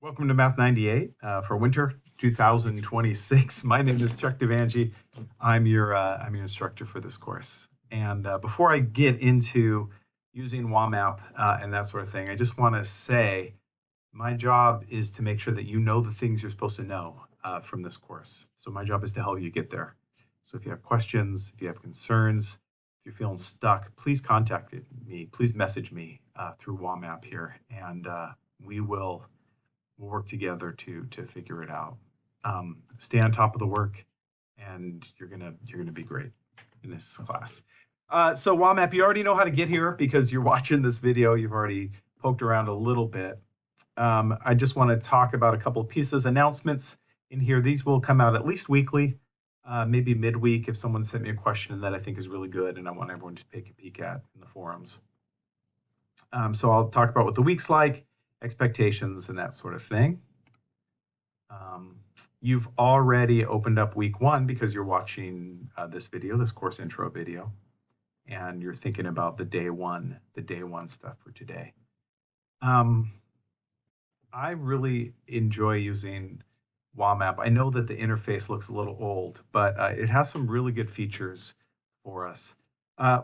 Welcome to Math 98 for winter 2026. My name is Chuck Devangi. I'm your instructor for this course. And before I get into using WAMAP and that sort of thing, I just want to say my job is to make sure that you know the things you're supposed to know from this course. So my job is to help you get there. So if you have questions, if you have concerns, if you're feeling stuck, please contact me. Please message me through WAMAP here, and we'll work together to figure it out. Stay on top of the work, and you're gonna be great in this class. So WAMAP, you already know how to get here because you're watching this video. You've already poked around a little bit. I just want to talk about a couple of pieces, announcements in here. These will come out at least weekly, maybe midweek if someone sent me a question that I think is really good and I want everyone to take a peek at in the forums. So I'll talk about what the week's like, expectations, and that sort of thing. You've already opened up week one because you're watching this video, this course intro video, and you're thinking about the day one stuff for today. I really enjoy using WAMAP. I know that the interface looks a little old, but it has some really good features for us.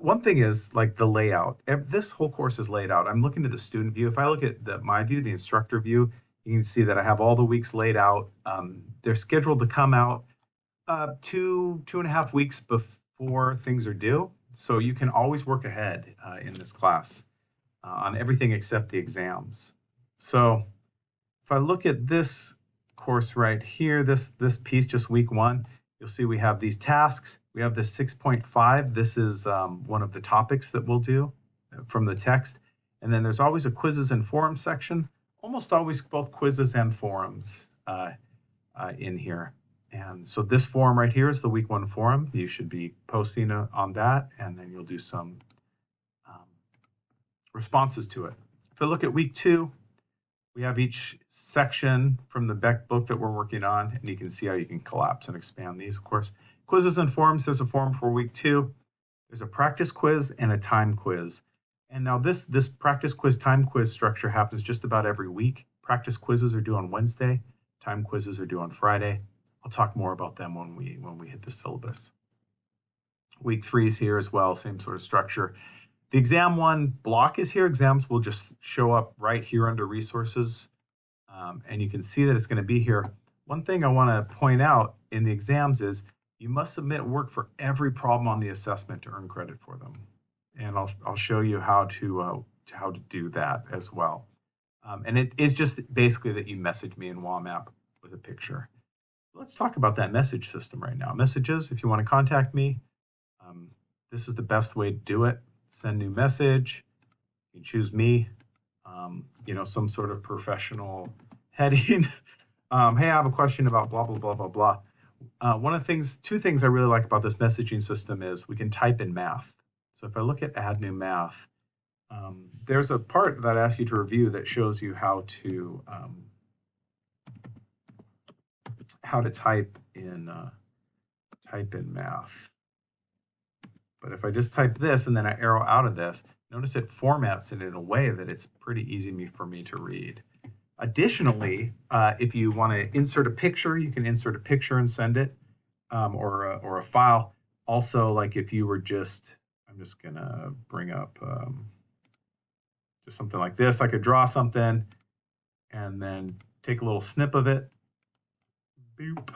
One thing is like the layout. This whole course is laid out. I'm looking at the student view. If I look at my view, the instructor view, you can see that I have all the weeks laid out. They're scheduled to come out 2.5 weeks before things are due. So you can always work ahead in this class on everything except the exams. So if I look at this course right here, this piece, just week one, you'll see we have these tasks. We have this 6.5. This is one of the topics that we'll do from the text. And then there's always a quizzes and forums section, almost always both quizzes and forums in here. And so this forum right here is the week one forum. You should be posting on that, and then you'll do some responses to it. If I look at week two, we have each section from the Beck book that we're working on, and you can see how you can collapse and expand these, of course. Quizzes and forums, there's a forum for week two. There's a practice quiz and a time quiz. And now this practice quiz, time quiz structure happens just about every week. Practice quizzes are due on Wednesday. Time quizzes are due on Friday. I'll talk more about them when we hit the syllabus. Week three is here as well, same sort of structure. The exam one block is here. Exams will just show up right here under resources. And you can see that it's going to be here. One thing I want to point out in the exams is you must submit work for every problem on the assessment to earn credit for them. And I'll show you how to do that as well. And it is just basically that you message me in WAMAP with a picture. Let's talk about that message system right now. Messages, if you want to contact me, this is the best way to do it. Send new message. You can choose me, some sort of professional heading. Hey, I have a question about blah, blah, blah, blah, blah. Two things I really like about this messaging system is we can type in math. So if I look at add new math, there's a part that I ask you to review that shows you how to type in math. But if I just type this and then I arrow out of this, notice it formats it in a way that it's pretty easy for me to read. Additionally, if you want to insert a picture, you can insert a picture and send it, or a file. Also, like if you were I'm just gonna bring up just something like this. I could draw something and then take a little snip of it, boop,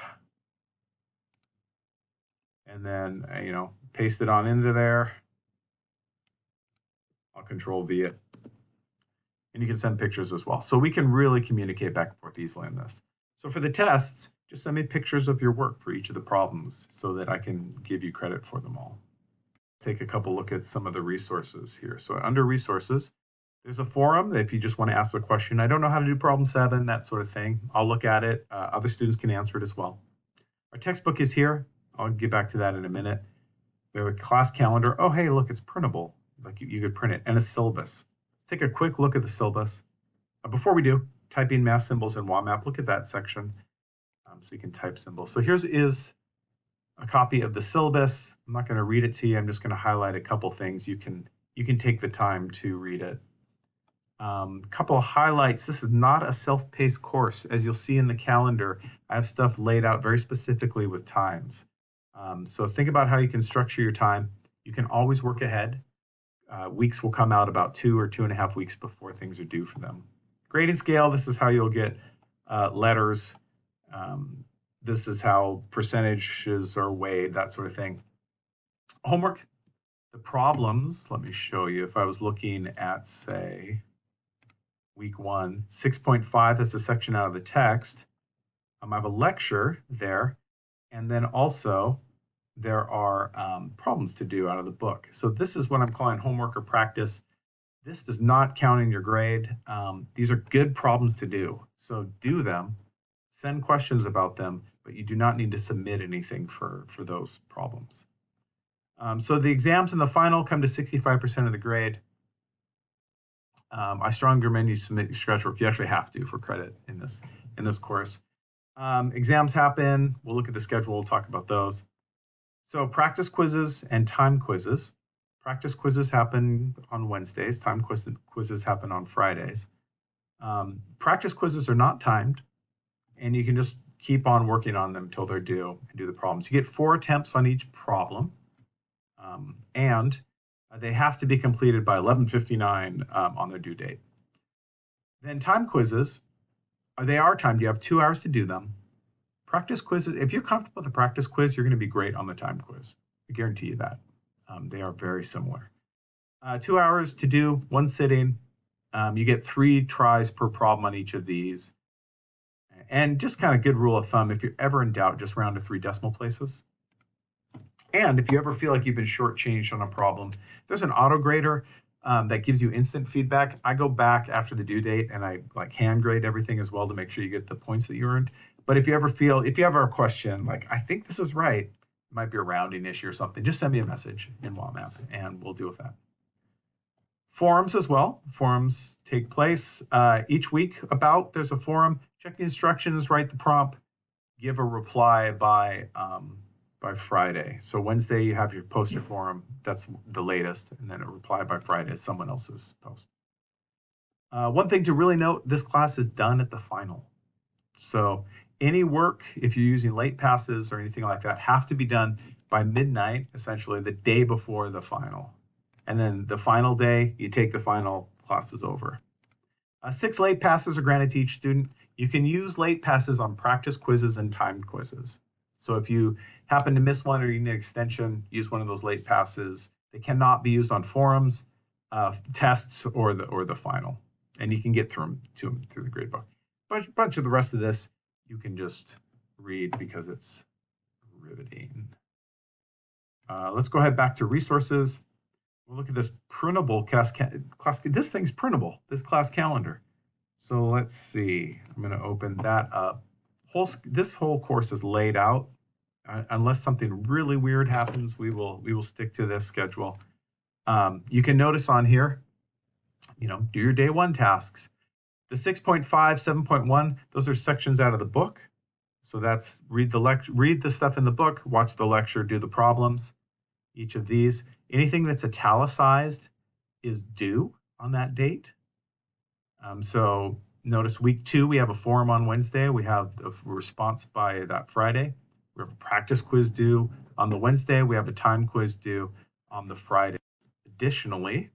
and then paste it on into there. I'll Control V it. And you can send pictures as well. So we can really communicate back and forth easily on this. So for the tests, just send me pictures of your work for each of the problems so that I can give you credit for them all. Take a couple look at some of the resources here. So under resources, there's a forum if you just want to ask a question. I don't know how to do problem 7, that sort of thing. I'll look at it. Other students can answer it as well. Our textbook is here. I'll get back to that in a minute. We have a class calendar. Oh, hey, look, it's printable. Like you could print it. And a syllabus. Take a quick look at the syllabus. Before we do, typing math symbols in WAMAP. Look at that section so you can type symbols. So here's a copy of the syllabus. I'm not going to read it to you. I'm just going to highlight a couple things. You can take the time to read it. Couple of highlights. This is not a self-paced course. As you'll see in the calendar, I have stuff laid out very specifically with times. So think about how you can structure your time. You can always work ahead. Weeks will come out about 2 or 2.5 weeks before things are due for them. Grading scale, this is how you'll get letters. This is how percentages are weighed, that sort of thing. Homework, the problems, let me show you. If I was looking at, say, week 1, 6.5, that's a section out of the text. I have a lecture there, and then also there are problems to do out of the book. So this is what I'm calling homework or practice. This does not count in your grade. These are good problems to do. So do them, send questions about them, but you do not need to submit anything for those problems. So the exams and the final come to 65% of the grade. I strongly recommend you submit your scratch work. You actually have to for credit in this course. Exams happen. We'll look at the schedule. We'll talk about those. So practice quizzes and time quizzes. Practice quizzes happen on Wednesdays. Time quizzes happen on Fridays. Practice quizzes are not timed, and you can just keep on working on them until they're due and do the problems. You get 4 attempts on each problem, and they have to be completed by 11:59 on their due date. Then time quizzes, they are timed. You have 2 hours to do them. Practice quizzes, if you're comfortable with a practice quiz, you're going to be great on the time quiz. I guarantee you that. They are very similar. 2 hours to do, 1 sitting. You get 3 tries per problem on each of these. And just kind of good rule of thumb, if you're ever in doubt, just round to 3 decimal places. And if you ever feel like you've been shortchanged on a problem, there's an auto grader that gives you instant feedback. I go back after the due date and I hand grade everything as well to make sure you get the points that you earned. But if you ever have a question, like, I think this is right, it might be a rounding issue or something, just send me a message in WAMAP and we'll deal with that. Forums as well. Forums take place each week. There's a forum. Check the instructions, write the prompt, give a reply by Friday. So Wednesday you have your post your forum. That's the latest, and then a reply by Friday is someone else's post. One thing to really note: this class is done at the final. So any work, if you're using late passes or anything like that, have to be done by midnight, essentially the day before the final. And then the final day, you take the final, class is over. 6 late passes are granted to each student. You can use late passes on practice quizzes and timed quizzes. So if you happen to miss one or you need an extension, use one of those late passes. They cannot be used on forums, tests, or the final. And you can get through them through the gradebook. Bunch of the rest of this you can just read because it's riveting. Let's go ahead back to resources. We'll look at this printable class. This thing's printable, this class calendar. So let's see. I'm going to open that up. This whole course is laid out. Unless something really weird happens, we will stick to this schedule. You can notice on here, do your day 1 tasks. The 6.5, 7.1, those are sections out of the book. So that's read the stuff in the book, watch the lecture, do the problems. Each of these. Anything that's italicized is due on that date. So notice week 2, we have a forum on Wednesday. We have a response by that Friday. We have a practice quiz due on the Wednesday. We have a time quiz due on the Friday. Additionally,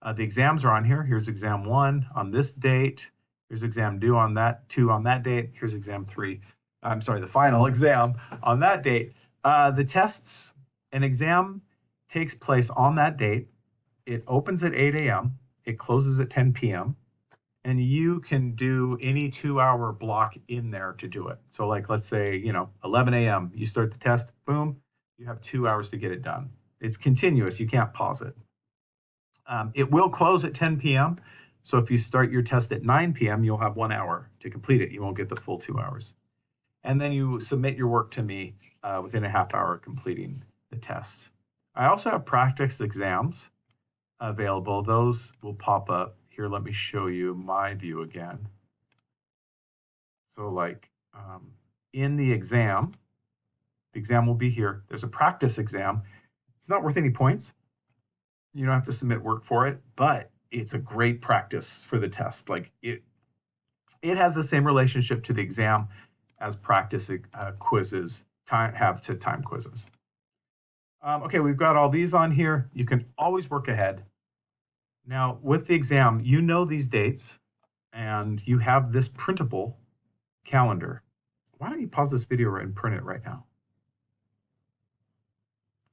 the exams are on here. Here's exam 1 on this date. Here's exam due on that 2 on that date. Here's exam 3. I'm sorry, the final exam on that date. The tests, an exam takes place on that date. It opens at 8 a.m. It closes at 10 p.m. And you can do any 2-hour block in there to do it. So let's say, 11 a.m. you start the test, boom, you have 2 hours to get it done. It's continuous. You can't pause it. It will close at 10 p.m. So if you start your test at 9 p.m., you'll have 1 hour to complete it. You won't get the full 2 hours. And then you submit your work to me within a half hour of completing the test. I also have practice exams available. Those will pop up. Here, let me show you my view again. So in the exam will be here. There's a practice exam. It's not worth any points. You don't have to submit work for it, but it's a great practice for the test. Like it has the same relationship to the exam as practice quizzes have to time quizzes. Okay, we've got all these on here. You can always work ahead. Now, with the exam, you know these dates, and you have this printable calendar. Why don't you pause this video and print it right now?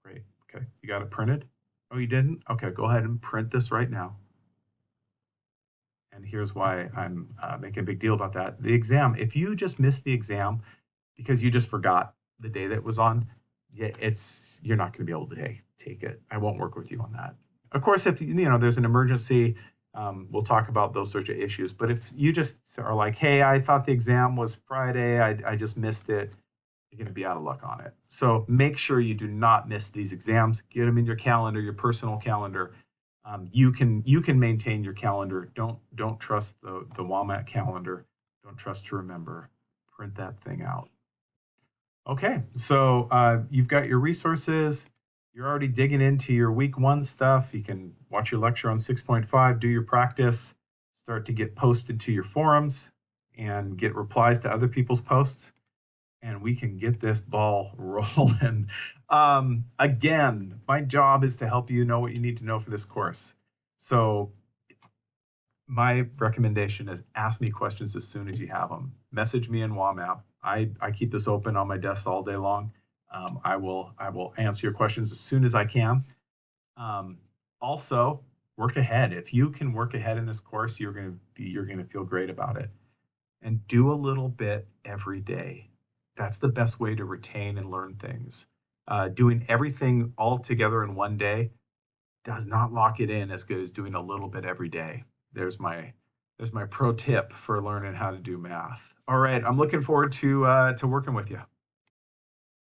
Great. Okay, you got it printed? Oh, you didn't? Okay, go ahead and print this right now. And here's why I'm making a big deal about that. The exam, if you just missed the exam because you just forgot the day that it was on, you're not going to be able to take it. I won't work with you on that. Of course, if there's an emergency, we'll talk about those sorts of issues. But if you just are like, hey, I thought the exam was Friday, I just missed it, you're going to be out of luck on it. So make sure you do not miss these exams. Get them in your calendar, your personal calendar. You can maintain your calendar. Don't trust the WMAT calendar. Don't trust to remember. Print that thing out. Okay, so you've got your resources. You're already digging into your week 1 stuff. You can watch your lecture on 6.5, do your practice, start to get posted to your forums, and get replies to other people's posts. And we can get this ball rolling. Again, my job is to help you know what you need to know for this course. So my recommendation is ask me questions as soon as you have them. Message me in WMAP. I keep this open on my desk all day long. I will answer your questions as soon as I can. Also, work ahead. If you can work ahead in this course, you're going to feel great about it. And do a little bit every day. That's the best way to retain and learn things. Doing everything all together in one day does not lock it in as good as doing a little bit every day. There's my pro tip for learning how to do math. All right, I'm looking forward to working with you.